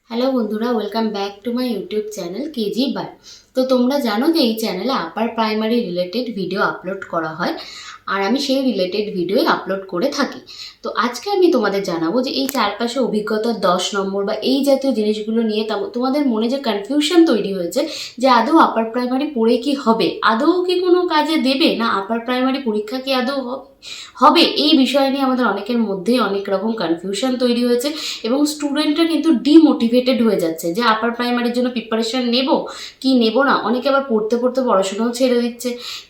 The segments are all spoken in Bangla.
হ্যালো বন্ধুরা, welcome back to my YouTube channel কেজি বাই। তো তোমরা জানো যে এই চ্যানেলে upper primary related video upload করা হয়, আর আমি সেই রিলেটেড ভিডিও আপলোড করে থাকি। তো আজকে আমি তোমাদের জানাবো যে এই চারপাশে অভিজ্ঞতা 10 নম্বর বা এই জাতীয় জিনিসগুলো নিয়ে তোমাদের মনে যে কনফিউশন তৈরি হয়েছে যে আদৌ আপার প্রাইমারি পড়ে কি হবে, আদৌ কি কোনো কাজে দেবে, না আপার প্রাইমারি পরীক্ষা কি আদৌ হবে, এই বিষয় নিয়ে আমাদের অনেকের মধ্যেই অনেক রকম কনফিউশন তৈরি হয়েছে এবং স্টুডেন্টরা কিন্তু ডিমোটিভেটেড হয়ে যাচ্ছে যে আপার প্রাইমারির জন্য প্রিপারেশন নেব কি নেব না। অনেকে আবার পড়তে পড়তে পড়াশোনাও ছেড়ে দিচ্ছে,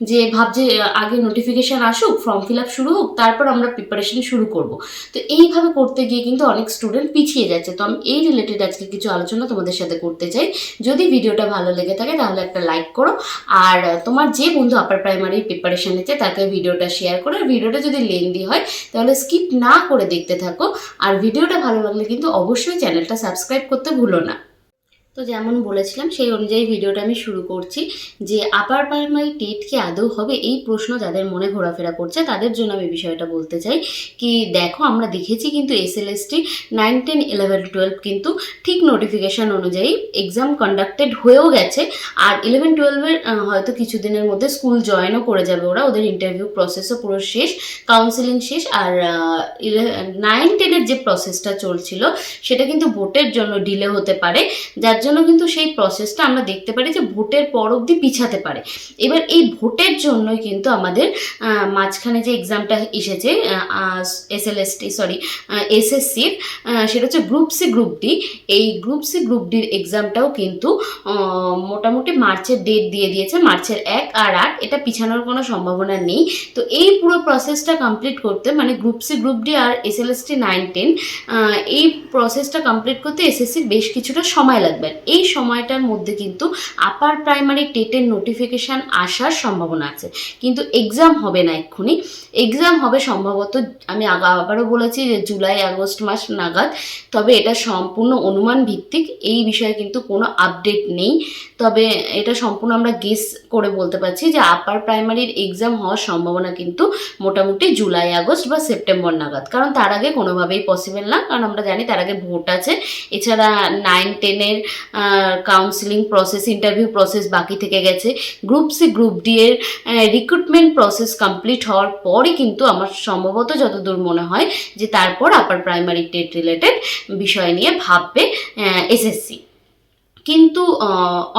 যে ভাবছে আগে নোটিফিকেশান আসুক, ফর্ম ফিল আপ শুরু হোক, তারপর আমরা প্রিপারেশন শুরু করব। তো এইভাবে করতে গিয়ে কিন্তু অনেক স্টুডেন্ট পিছিয়ে যাচ্ছে। তো আমি এই রিলেটেড আজকে কিছু আলোচনা তোমাদের সাথে করতে চাই। যদি ভিডিওটা ভালো লেগে থাকে তাহলে একটা লাইক করো, আর তোমার যে বন্ধু আপার প্রাইমারি প্রিপারেশন নিচ্ছে তাকে ভিডিওটা শেয়ার করো। আর ভিডিওটা যদি লেন্দি হয় তাহলে স্কিপ না করে দেখতে থাকো, আর ভিডিওটা ভালো লাগলে কিন্তু অবশ্যই চ্যানেলটা সাবস্ক্রাইব করতে ভুলো না। তো যেমন বলেছিলাম সেই অনুযায়ী ভিডিওটা আমি শুরু করছি। যে আপার প্রাইমারি টেট কি আদৌ হবে, এই প্রশ্ন যাদের মনে ঘোরাফেরা করছে তাদের জন্য আমি বিষয়টা বলতে চাই। কি দেখো, আমরা দেখেছি কিন্তু SLST 9, 10, 11, 12 কিন্তু ঠিক নোটিফিকেশান অনুযায়ী এক্সাম কন্ডাক্টেড হয়েও গেছে। আর 11, 12-এর হয়তো কিছুদিনের মধ্যে স্কুল জয়েনও করে যাবে ওরা, ওদের ইন্টারভিউ প্রসেসও পুরো শেষ, কাউন্সিলিং শেষ। আর 9, 10-এর যে প্রসেসটা চলছিল সেটা কিন্তু ভোটের জন্য ডিলে হতে পারে, যার জন্য কিন্তু সেই প্রসেসটা আমরা দেখতে পারি যে ভোটের পর অবধি পিছাতে পারে। এবার এই ভোটের জন্যই কিন্তু আমাদের মাঝখানে যে এক্সামটা এসেছে SSCর, সেটা হচ্ছে গ্রুপ সি গ্রুপ ডি। এই গ্রুপ সি গ্রুপ ডির এক্সামটাও কিন্তু মোটামুটি মার্চের ডেট দিয়ে দিয়েছে, মার্চের 1 আর 8। এটা পিছানোর কোনো সম্ভাবনা নেই। তো এই পুরো প্রসেসটা কমপ্লিট করতে, মানে গ্রুপ সি গ্রুপ ডি আর SLST 9, 10 এই প্রসেসটা কমপ্লিট করতে SSCর বেশ কিছুটা সময় লাগবে। এই সময়টার মধ্যে কিন্তু আপার প্রাইমারি টেটের নোটিফিকেশান আসার সম্ভাবনা আছে, কিন্তু এক্সাম হবে না এক্ষুনি। এক্সাম হবে সম্ভবত, আমি আবারও বলেছি যে জুলাই আগস্ট মাস নাগাদ। তবে এটা সম্পূর্ণ অনুমান ভিত্তিক, এই বিষয়ে কিন্তু কোনো আপডেট নেই। তবে এটা সম্পূর্ণ আমরা গেস করে বলতে পারছি যে আপার প্রাইমারির এক্সাম হওয়ার সম্ভাবনা কিন্তু মোটামুটি জুলাই আগস্ট বা সেপ্টেম্বর নাগাদ, কারণ তার আগে কোনোভাবেই পসিবল না, কারণ আমরা জানি তার আগে ভোট আছে। এছাড়া 9, 10-এর কাউন্সিলিং প্রসেস, ইন্টারভিউ প্রসেস বাকি থেকে গেছে। গ্রুপ সি গ্রুপ ডি এর রিক্রুটমেন্ট প্রসেস কমপ্লিট হওয়ার পরই কিন্তু আমার সম্ভবত যতদূর মনে হয় যে তারপর আপার প্রাইমারি টেট রিলেটেড বিষয় নিয়ে ভাববে SSC। কিন্তু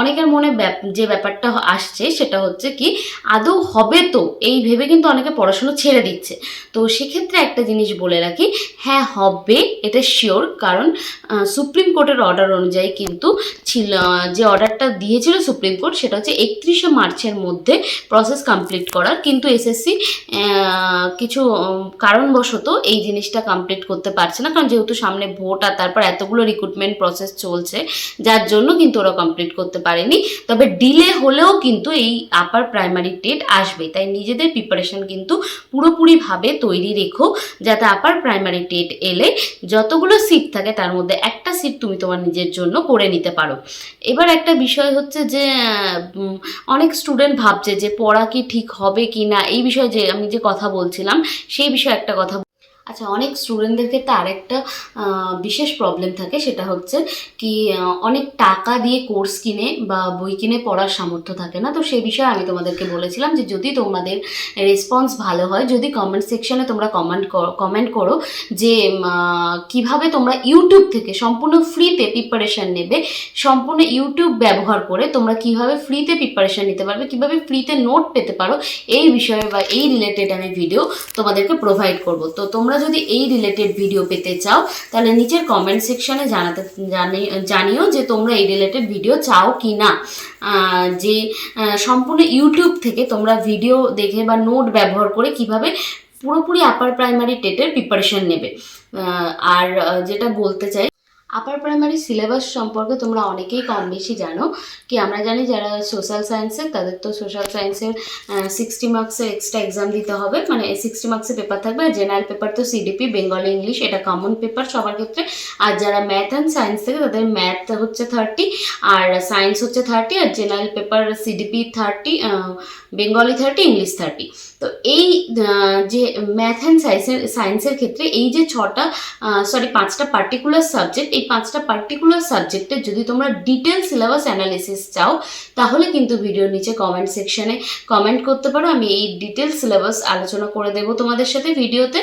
অনেকের মনে যে ব্যাপারটা আসছে সেটা হচ্ছে কি, আদৌ হবে তো এই ভেবে কিন্তু অনেকে পড়াশুনো ছেড়ে দিচ্ছে। তো সেক্ষেত্রে একটা জিনিস বলে রাখি, হ্যাঁ হবে, এটা শিওর। কারণ সুপ্রিম কোর্টের অর্ডার অনুযায়ী কিন্তু ছিল, যে অর্ডারটা দিয়েছিল সুপ্রিম কোর্ট সেটা হচ্ছে 31শে মার্চের মধ্যে প্রসেস কমপ্লিট করার। কিন্তু SSC কিছু কারণবশত এই জিনিসটা কমপ্লিট করতে পারছে না, কারণ যেহেতু সামনে ভোট আর তারপর এতগুলো রিক্রুটমেন্ট প্রসেস চলছে, যার জন্য কিন্তু ওরা কমপ্লিট করতে পারেনি। তবে ডিলে হলেও কিন্তু এই আপার প্রাইমারি টেট আসবে, তাই নিজেদের প্রিপারেশন কিন্তু পুরোপুরিভাবে তৈরি রেখো, যাতে আপার প্রাইমারি টেট এলে যতগুলো সিট থাকে তার মধ্যে একটা সিট তুমি তোমার নিজের জন্য করে নিতে পারো। এবার একটা বিষয় হচ্ছে যে অনেক স্টুডেন্ট ভাবছে যে পড়া কি ঠিক হবে কি না, এই বিষয়ে যে আমি যে কথা বলছিলাম সেই বিষয়ে একটা কথা। আচ্ছা, অনেক স্টুডেন্টদের ক্ষেত্রে আরেকটা বিশেষ প্রবলেম থাকে, সেটা হচ্ছে কি অনেক টাকা দিয়ে কোর্স কিনে বা বই কিনে পড়ার সামর্থ্য থাকে না। তো সেই বিষয়ে আমি তোমাদেরকে বলেছিলাম যে যদি তোমাদের রেসপন্স ভালো হয়, যদি কমেন্ট সেকশনে তোমরা কমেন্ট করো যে কিভাবে তোমরা ইউটিউব থেকে সম্পূর্ণ ফ্রিতে প্রিপারেশান নেবে, সম্পূর্ণ ইউটিউব ব্যবহার করে তোমরা কিভাবে ফ্রিতে প্রিপারেশান নিতে পারবে, কিভাবে ফ্রিতে নোট পেতে পারো, এই বিষয়ে বা এই রিলেটেড আমি ভিডিও তোমাদেরকে প্রোভাইড করব। তো তোমরা যদি এই রিলেটেড ভিডিও পেতে চাও তাহলে নিচের কমেন্ট সেকশনে জানিও যে তোমরা এই রিলেটেড ভিডিও চাও কি না। যে সম্পূর্ণ ইউটিউব থেকে তোমরা ভিডিও দেখে বা নোট ব্যবহার করে কিভাবে পুরোপুরি আপার প্রাইমারি টেটের প্রিপারেশন নেবে। আর যেটা বলতে চাই, আপার প্রাইমারি সিলেবাস সম্পর্কে তোমরা অনেকেই কম বেশি জানো। কি আমরা জানি যারা সোশ্যাল সায়েন্সের তাদের তো সোশ্যাল সায়েন্সের 60 মার্কসের এক্সট্রা এক্সাম দিতে হবে, মানে 60 মার্কসের পেপার থাকবে। আর জেনারেল পেপার তো CDP, বেঙ্গলি, ইংলিশ, এটা কমন পেপার সবার ক্ষেত্রে। আর যারা ম্যাথ অ্যান্ড সায়েন্স থেকে তাদের ম্যাথ হচ্ছে 30, আর সায়েন্স হচ্ছে 30, আর general paper CDP 30, Bengali 30, English 30। তো এই যে ম্যাথ অ্যান্ড সায়েন্সের ক্ষেত্রে এই যে 5টা পার্টিকুলার সাবজেক্ট, এই 5টা পার্টিকুলার সাবজেক্টের যদি তোমরা ডিটেল সিলেবাস অ্যানালিসিস চাও তাহলে কিন্তু ভিডিওর নিচে কমেন্ট সেকশনে কমেন্ট করতে পারো। আমি এই ডিটেল সিলেবাস আলোচনা করে দেবো তোমাদের সাথে ভিডিওতে।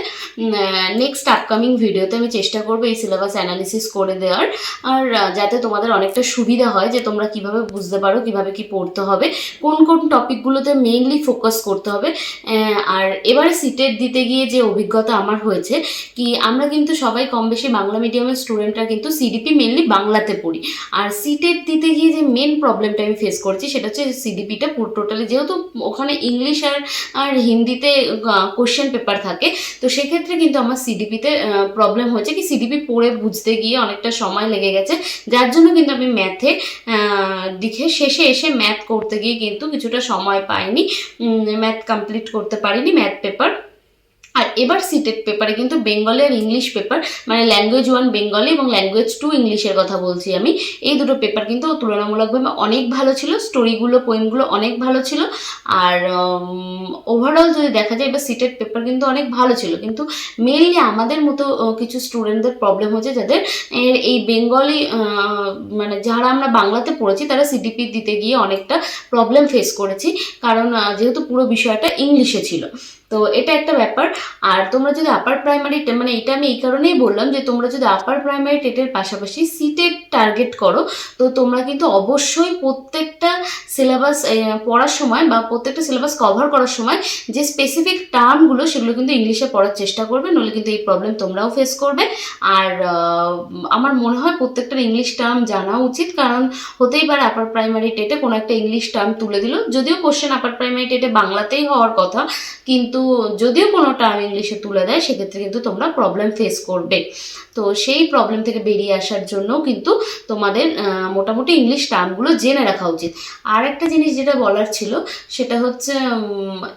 নেক্সট আপকামিং ভিডিওতে আমি চেষ্টা করবো এই সিলেবাস অ্যানালিসিস করে দেওয়ার, আর যাতে তোমাদের অনেকটা সুবিধা হয় যে তোমরা কিভাবে বুঝতে পারো কিভাবে কি পড়তে হবে, কোন কোন টপিকগুলোতে মেইনলি ফোকাস করতে হবে। আর এবারে সিটেট দিতে গিয়ে যে অভিজ্ঞতা আমার হয়েছে কি, আমরা কিন্তু সবাই কম বেশি বাংলা মিডিয়ামের স্টুডেন্টরা কিন্তু সিডিপি মেনলি বাংলাতে পড়ি। আর সিটেট দিতে গিয়ে যে মেন প্রবলেমটা আমি ফেস করছি সেটা হচ্ছে সিডিপিটা পুরো টোটালি, যেহেতু ওখানে ইংলিশ আর হিন্দিতে কোশ্চেন পেপার থাকে, তো সেক্ষেত্রে কিন্তু আমার সিডিপিতে প্রবলেম হয়েছে কি, সিডিপি পড়ে বুঝতে গিয়ে অনেকটা সময় লেগে গেছে, যার জন্য কিন্তু আমি ম্যাথে দিকে শেষে এসে ম্যাথ করতে গিয়ে কিন্তু কিছুটা সময় পাইনি, ম্যাথ কমপ্লিট করতে পারিনি ম্যাথ পেপার। আর এবার সিটেট পেপারে কিন্তু বেঙ্গলি আর ইংলিশ পেপার, মানে ল্যাঙ্গুয়েজ 1 বেঙ্গলি এবং ল্যাঙ্গুয়েজ 2 ইংলিশের কথা বলছি আমি, এই দুটো পেপার কিন্তু তুলনামূলকভাবে অনেক ভালো ছিল, স্টোরিগুলো পোয়েমগুলো অনেক ভালো ছিল। আর ওভারঅল যদি দেখা যায় এবার সিটেট পেপার কিন্তু অনেক ভালো ছিল, কিন্তু মেনলি আমাদের মতো কিছু স্টুডেন্টদের প্রবলেম হচ্ছে যাদের এই বেঙ্গলি, মানে যারা আমরা বাংলাতে পড়েছি তারা সিডিপি দিতে গিয়ে অনেকটা প্রবলেম ফেস করেছি, কারণ যেহেতু পুরো বিষয়টা ইংলিশে ছিল, তো এটা একটা ব্যাপার। আর তোমরা যদি আপার প্রাইমারি, মানে এটা আমি এই কারণেই বললাম যে তোমরা যদি আপার প্রাইমারি টেটের পাশাপাশি সিটেট টার্গেট করো, তো তোমরা কিন্তু অবশ্যই প্রত্যেকটা সিলেবাস পড়ার সময় বা প্রত্যেকটা সিলেবাস কভার করার সময় যে স্পেসিফিক টার্মগুলো সেগুলো কিন্তু ইংলিশে পড়ার চেষ্টা করবে, নইলে কিন্তু এই প্রবলেম তোমরাও ফেস করবে। আর আমার মনে হয় প্রত্যেকটার ইংলিশ টার্ম জানা উচিত, কারণ হতেই পারে আপার প্রাইমারি টেটে কোনো একটা ইংলিশ টার্ম তুলে দিল, যদিও কোশ্চেন আপার প্রাইমারি টেটে বাংলাতেই হওয়ার কথা, কিন্তু যদিও কোনো টার্ম ইংলিশে তুলে দেয় সেক্ষেত্রে কিন্তু তোমরা প্রবলেম ফেস করবে। তো সেই প্রবলেম থেকে বেরিয়ে আসার জন্য কিন্তু তোমাদের মোটামুটি ইংলিশ টার্মগুলো জেনে রাখা উচিত। আর একটা জিনিস যেটা বলার ছিল সেটা হচ্ছে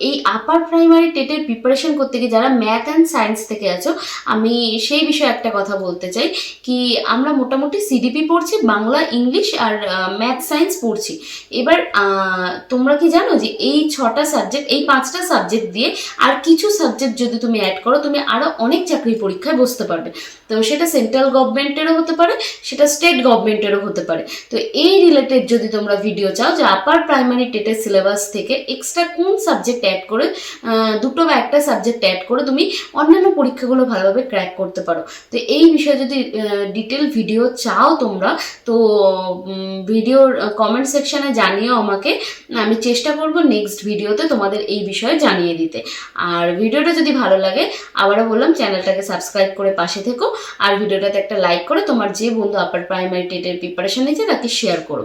এই আপার প্রাইমারি টেটের প্রিপারেশন করতে গিয়ে যারা ম্যাথ অ্যান্ড সায়েন্স থেকে আছো, আমি সেই বিষয়ে একটা কথা বলতে চাই কি, আমরা মোটামুটি সিডিপি পড়ছি, বাংলা ইংলিশ আর ম্যাথ সায়েন্স পড়ছি। এবার তোমরা কি জানো যে এই 6টা সাবজেক্ট, এই 5টা সাবজেক্ট দিয়ে আর কিছু সাবজেক্ট যদি তুমি অ্যাড করো, তুমি আরও অনেক চাকরির পরীক্ষায় বসতে পারবে। তো সেটা সেন্ট্রাল গভর্নমেন্টেরও হতে পারে, সেটা স্টেট গভর্নমেন্টেরও হতে পারে। তো এই রিলেটেড যদি তোমরা ভিডিও চাও যে আপার প্রাইমারি টেটের সিলেবাস থেকে এক্সট্রা কোন সাবজেক্ট অ্যাড করে, দুটো বা একটা সাবজেক্ট অ্যাড করে তুমি অন্যান্য পরীক্ষাগুলো ভালোভাবে ক্র্যাক করতে পারো, তো এই বিষয়ে যদি ডিটেল ভিডিও চাও তোমরা, তো ভিডিওর কমেন্ট সেকশানে জানিও আমাকে, আমি চেষ্টা করব নেক্সট ভিডিওতে তোমাদের এই বিষয়ে জানিয়ে দিতে। আর ভিডিওটা যদি ভালো লাগে, আবারও বললাম চ্যানেলটাকে সাবস্ক্রাইব করে পাশে থেকো, আর ভিডিওটাতে একটা লাইক করে তোমার যে বন্ধু আপার প্রাইমারি টেটের প্রিপারেশন নিচ্ছে তাকে শেয়ার করো।